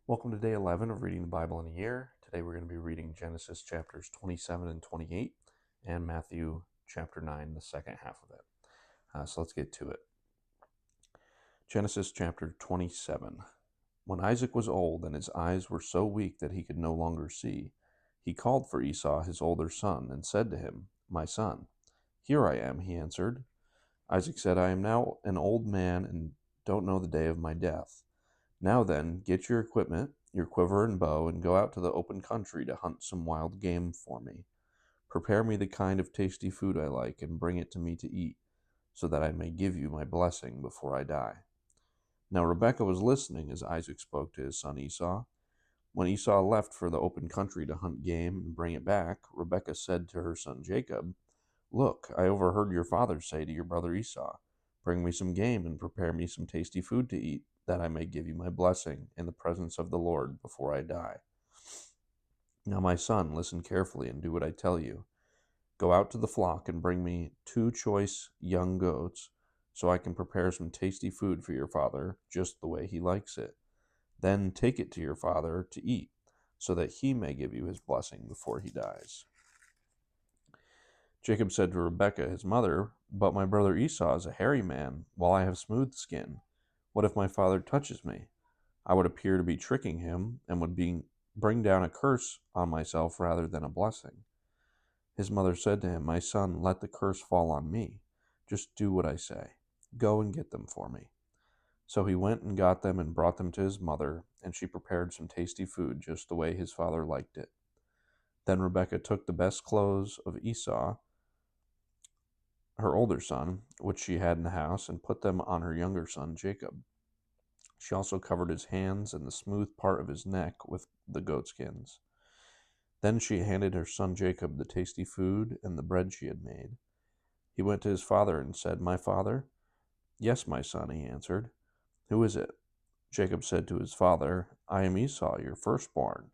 Welcome to day 11 of reading the Bible in a year. Today we're going to be reading Genesis chapters 27 and 28 and Matthew chapter 9, the second half of it. So let's get to it. Genesis chapter 27. When Isaac was old and his eyes were so weak that he could no longer see, he called for Esau, his older son, and said to him, "My son." "Here I am," he answered. Isaac said, "I am now an old man and don't know the day of my death. Now then, get your equipment, your quiver and bow, and go out to the open country to hunt some wild game for me. Prepare me the kind of tasty food I like, and bring it to me to eat, so that I may give you my blessing before I die." Now Rebekah was listening as Isaac spoke to his son Esau. When Esau left for the open country to hunt game and bring it back, Rebekah said to her son Jacob, "Look, I overheard your father say to your brother Esau, 'Bring me some game and prepare me some tasty food to eat, that I may give you my blessing in the presence of the Lord before I die.' Now, my son, listen carefully and do what I tell you. Go out to the flock and bring me 2 choice young goats, so I can prepare some tasty food for your father, just the way he likes it. Then take it to your father to eat, so that he may give you his blessing before he dies." Jacob said to Rebekah, his mother, "But my brother Esau is a hairy man, while I have smooth skin. What if my father touches me? I would appear to be tricking him, and would bring down a curse on myself rather than a blessing." His mother said to him, "My son, let the curse fall on me. Just do what I say. Go and get them for me." So he went and got them and brought them to his mother, and she prepared some tasty food just the way his father liked it. Then Rebekah took the best clothes of Esau, her older son, which she had in the house, and put them on her younger son Jacob. She also covered his hands and the smooth part of his neck with the goatskins. Then she handed her son Jacob the tasty food and the bread she had made. He went to his father and said, "My father?" "Yes, my son," he answered. "Who is it?" Jacob said to his father, "I am Esau, your firstborn.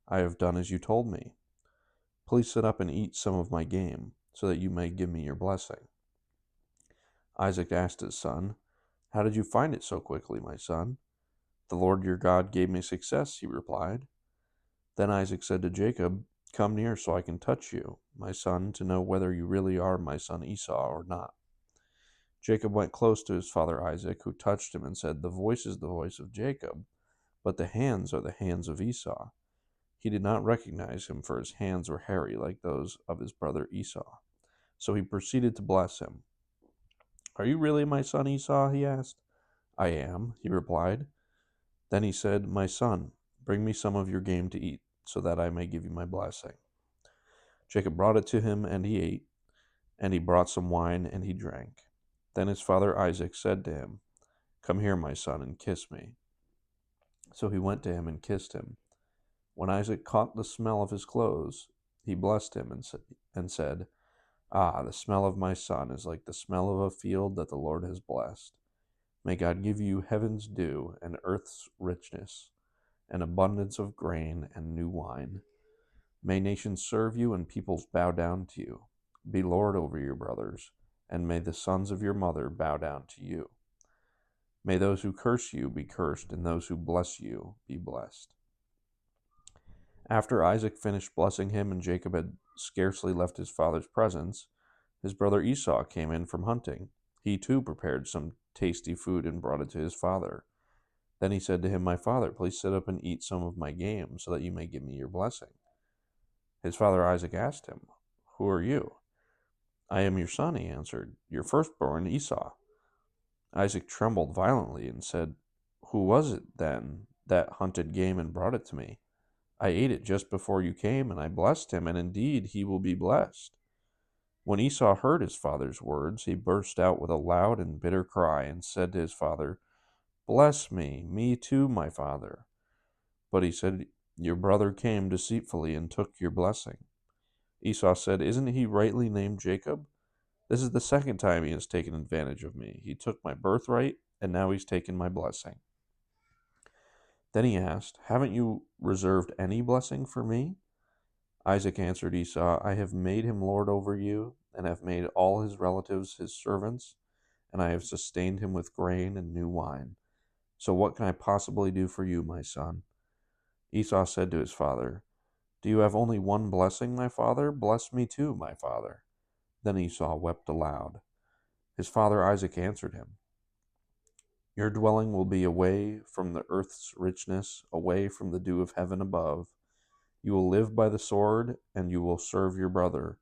I have done as you told me. Please sit up and eat some of my game, so that you may give me your blessing." Isaac asked his son, "How did you find it so quickly, my son?" "The Lord your God gave me success," he replied. Then Isaac said to Jacob, "Come near so I can touch you, my son, to know whether you really are my son Esau or not." Jacob went close to his father Isaac, who touched him and said, "The voice is the voice of Jacob, but the hands are the hands of Esau." He did not recognize him, for his hands were hairy like those of his brother Esau. So he proceeded to bless him. "Are you really my son Esau?" he asked. "I am," he replied. Then he said, "My son, bring me some of your game to eat, so that I may give you my blessing." Jacob brought it to him, and he ate, and he brought some wine, and he drank. Then his father Isaac said to him, "Come here, my son, and kiss me." So he went to him and kissed him. When Isaac caught the smell of his clothes, he blessed him and said, "Ah, the smell of my son is like the smell of a field that the Lord has blessed. May God give you heaven's dew and earth's richness, and abundance of grain and new wine. May nations serve you and peoples bow down to you. Be Lord over your brothers, and may the sons of your mother bow down to you. May those who curse you be cursed, and those who bless you be blessed." After Isaac finished blessing him and Jacob had scarcely left his father's presence, his brother Esau came in from hunting. He too prepared some tasty food and brought it to his father. Then he said to him, "My father, please sit up and eat some of my game, so that you may give me your blessing." His father Isaac asked him, "Who are you?" "I am your son," he answered, "your firstborn Esau." Isaac trembled violently and said, "Who was it, then, that hunted game and brought it to me? I ate it just before you came, and I blessed him, and indeed he will be blessed." When Esau heard his father's words, he burst out with a loud and bitter cry, and said to his father, "Bless me too, my father." But he said, "Your brother came deceitfully and took your blessing." Esau said, "Isn't he rightly named Jacob? This is the second time he has taken advantage of me. He took my birthright, and now he's taken my blessing." Then he asked, "Haven't you reserved any blessing for me?" Isaac answered Esau, "I have made him lord over you, and have made all his relatives his servants, and I have sustained him with grain and new wine. So what can I possibly do for you, my son?" Esau said to his father, "Do you have only one blessing, my father? Bless me too, my father." Then Esau wept aloud. His father Isaac answered him, "Your dwelling will be away from the earth's richness, away from the dew of heaven above. You will live by the sword, and you will serve your brother.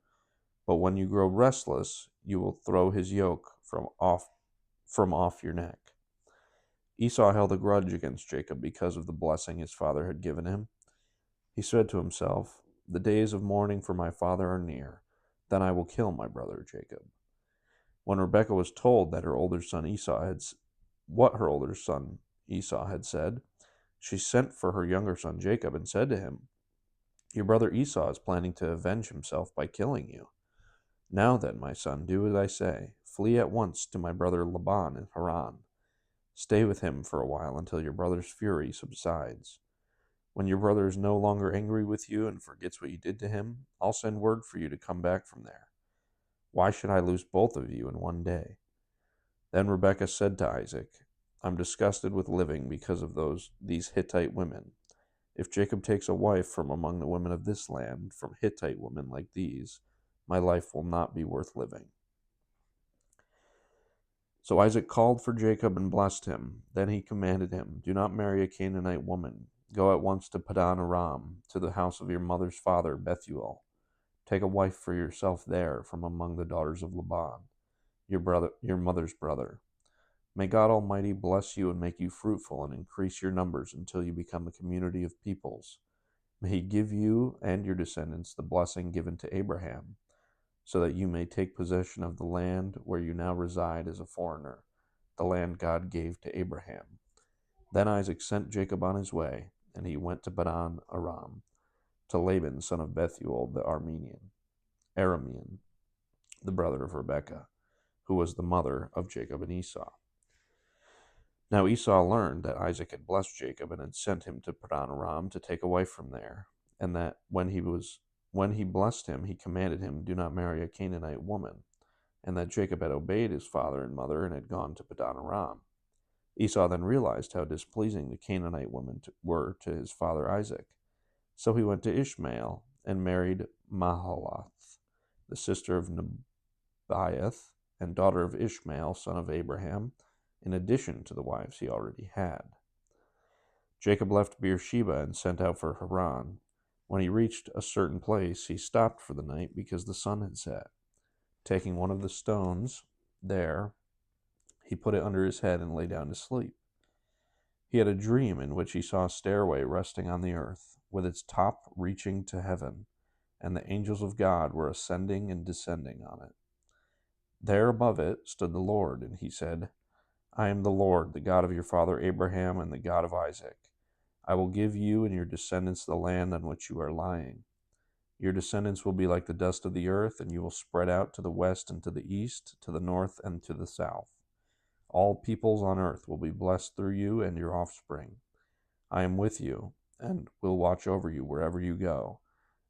But when you grow restless, you will throw his yoke from off your neck." Esau held a grudge against Jacob because of the blessing his father had given him. He said to himself, "The days of mourning for my father are near. Then I will kill my brother Jacob." When Rebekah was told that her older son Esau had what her older son Esau had said, she sent for her younger son Jacob and said to him, "Your brother Esau is planning to avenge himself by killing you. Now then, my son, do as I say. Flee at once to my brother Laban in Haran. Stay with him for a while until your brother's fury subsides. When your brother is no longer angry with you and forgets what you did to him, I'll send word for you to come back from there. Why should I lose both of you in one day?" Then Rebekah said to Isaac, "I'm disgusted with living because of these Hittite women. If Jacob takes a wife from among the women of this land, from Hittite women like these, my life will not be worth living." So Isaac called for Jacob and blessed him. Then he commanded him, "Do not marry a Canaanite woman. Go at once to Padan Aram, to the house of your mother's father, Bethuel. Take a wife for yourself there from among the daughters of Laban, your mother's brother. May God Almighty bless you and make you fruitful and increase your numbers until you become a community of peoples. May he give you and your descendants the blessing given to Abraham, so that you may take possession of the land where you now reside as a foreigner, the land God gave to Abraham." Then Isaac sent Jacob on his way, and he went to Padan Aram, to Laban, son of Bethuel the Aramean, the brother of Rebekah, who was the mother of Jacob and Esau. Now Esau learned that Isaac had blessed Jacob and had sent him to Padan Aram to take a wife from there, and that when he blessed him, he commanded him, "Do not marry a Canaanite woman," and that Jacob had obeyed his father and mother and had gone to Padan Aram. Esau then realized how displeasing the Canaanite women were to his father Isaac. So he went to Ishmael and married Mahalath, the sister of Nebaioth and daughter of Ishmael, son of Abraham, in addition to the wives he already had. Jacob left Beersheba and set out for Haran. When he reached a certain place, he stopped for the night because the sun had set. Taking one of the stones there, he put it under his head and lay down to sleep. He had a dream in which he saw a stairway resting on the earth, with its top reaching to heaven, and the angels of God were ascending and descending on it. There above it stood the Lord, and he said, "I am the Lord, the God of your father Abraham and the God of Isaac. I will give you and your descendants the land on which you are lying. Your descendants will be like the dust of the earth, and you will spread out to the west and to the east, to the north and to the south. All peoples on earth will be blessed through you and your offspring. I am with you, and will watch over you wherever you go,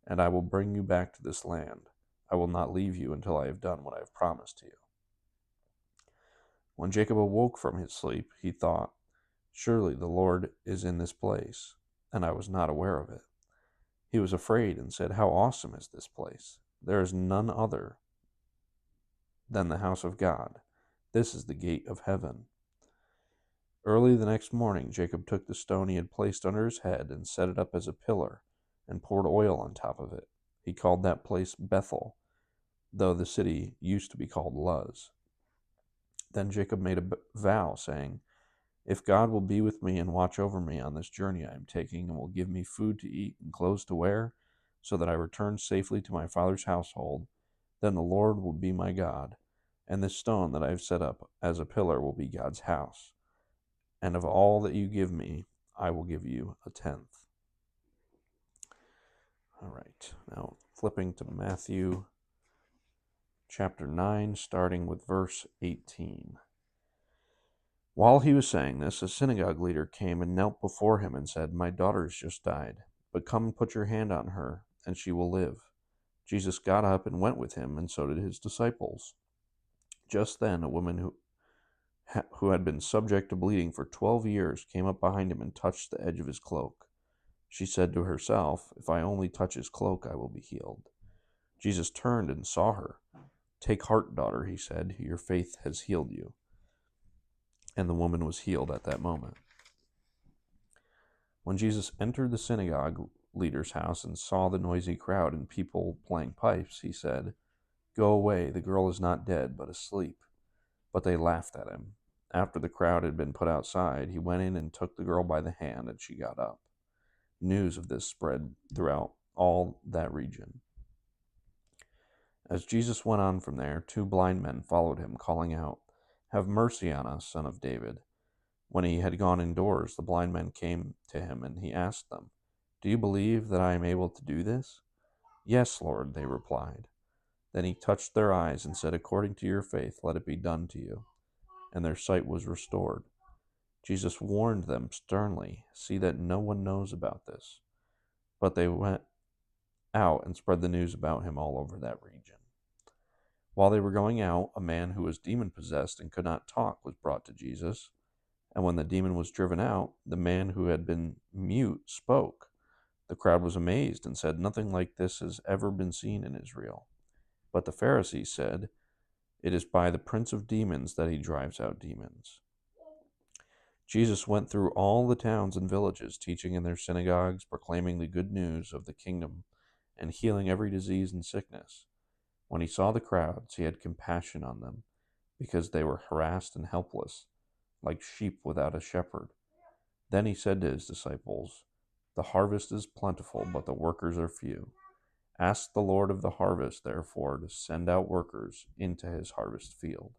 and I will bring you back to this land. I will not leave you until I have done what I have promised to you." When Jacob awoke from his sleep, he thought, "Surely the Lord is in this place, and I was not aware of it." He was afraid and said, "How awesome is this place! There is none other than the house of God. This is the gate of heaven." Early the next morning, Jacob took the stone he had placed under his head and set it up as a pillar and poured oil on top of it. He called that place Bethel, though the city used to be called Luz. Then Jacob made a vow, saying, "If God will be with me and watch over me on this journey I am taking, and will give me food to eat and clothes to wear, so that I return safely to my father's household, then the Lord will be my God, and this stone that I have set up as a pillar will be God's house. And of all that you give me, I will give you a tenth." All right, now flipping to Matthew chapter 9, starting with verse 18. While he was saying this, a synagogue leader came and knelt before him and said, "My daughter has just died, but come and put your hand on her, and she will live." Jesus got up and went with him, and so did his disciples. Just then, a woman who had been subject to bleeding for 12 years came up behind him and touched the edge of his cloak. She said to herself, "If I only touch his cloak, I will be healed." Jesus turned and saw her. "Take heart, daughter," he said. "Your faith has healed you." And the woman was healed at that moment. When Jesus entered the synagogue leader's house and saw the noisy crowd and people playing pipes, he said, "Go away, the girl is not dead, but asleep." But they laughed at him. After the crowd had been put outside, he went in and took the girl by the hand, and she got up. News of this spread throughout all that region. As Jesus went on from there, two blind men followed him, calling out, "Have mercy on us, Son of David." When he had gone indoors, the blind men came to him, and he asked them, "Do you believe that I am able to do this?" "Yes, Lord," they replied. Then he touched their eyes and said, "According to your faith, let it be done to you." And their sight was restored. Jesus warned them sternly, "See that no one knows about this." But they went out and spread the news about him all over that region. While they were going out, a man who was demon-possessed and could not talk was brought to Jesus. And when the demon was driven out, the man who had been mute spoke. The crowd was amazed and said, "Nothing like this has ever been seen in Israel." But the Pharisees said, "It is by the prince of demons that he drives out demons." Jesus went through all the towns and villages, teaching in their synagogues, proclaiming the good news of the kingdom, and healing every disease and sickness. When he saw the crowds, he had compassion on them, because they were harassed and helpless, like sheep without a shepherd. Then he said to his disciples, "The harvest is plentiful, but the workers are few. Ask the Lord of the harvest, therefore, to send out workers into his harvest field."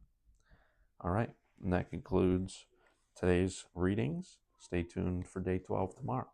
All right, and that concludes today's readings. Stay tuned for day 12 tomorrow.